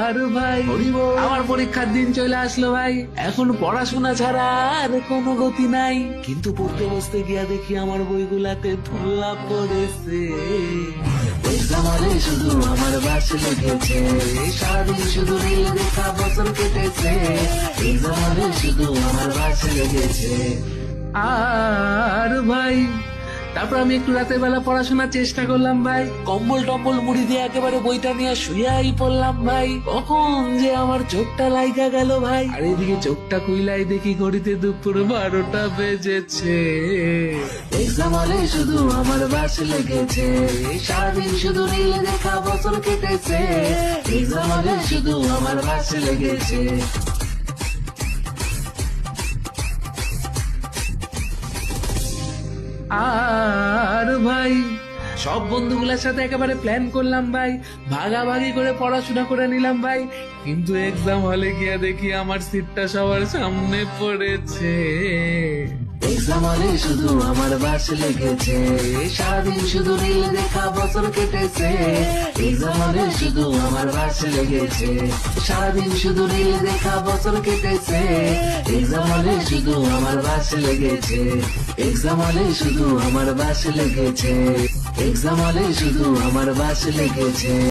আর ভাই আমার পরীক্ষার দিন চলে আসলো ভাই, এখন পড়াশোনা ছাড়া আর কোনো গতি নাই। কিন্তু পড়তে বসতে গিয়া দেখি আমার বইগুলাতে ধুলা পড়েছে। এক্সাম হলে শুধু আমার বাস লেগেছে, সারাদিন শুধু রিল দেখা বছর কেটেছে। এক্সাম হলে শুধু আমার বাস লেগেছে। আর ভাই তারপর আমি একটু রাতের বেলা পড়াশোনার চেষ্টা করলাম ভাই, কম্বল টম্বল মুড়ি দিয়ে একেবারে বইটা নিয়ে শুয়াই পড়লাম ভাই। কখন যে আমার চোখটা লাইগা গেল ভাই, আর এদিকে চোখটা কুইলাই দেখি ঘড়িতে দুপুর 12টা বেজেছে। এক্সাম হলে শুধু আমার বাস লেগেছে, সারাদিন শুধু রিল দেখা বছর কেটেছে। এক্সাম হলে শুধু আমার বাস লেগেছে। আর ভাই সব বন্ধুগুলোর সাথে একেবারে প্ল্যান করলাম ভাই, ভাগাভাগি করে পড়াশোনা করে নিলাম ভাই। কিন্তু এক্সাম হলে গিয়ে দেখি আমার সিটটা সবার সামনে পড়েছে। এক্সাম হলে শুধু আমার বাস লেগেছে, সারাদিন শুধু রিল দেখা বছর কেটেছে। এক্সাম হলে শুধু আমার বাস লেগেছে, সারাদিন শুধু রিল দেখা বছর কেটেছে। এক্সাম হলে শুধু আমার বাস লেগেছে, এক্সাম হলে শুধু আমার বাস লেগেছে, এক্সাম হলে শুধু আমার বাস লেগেছে।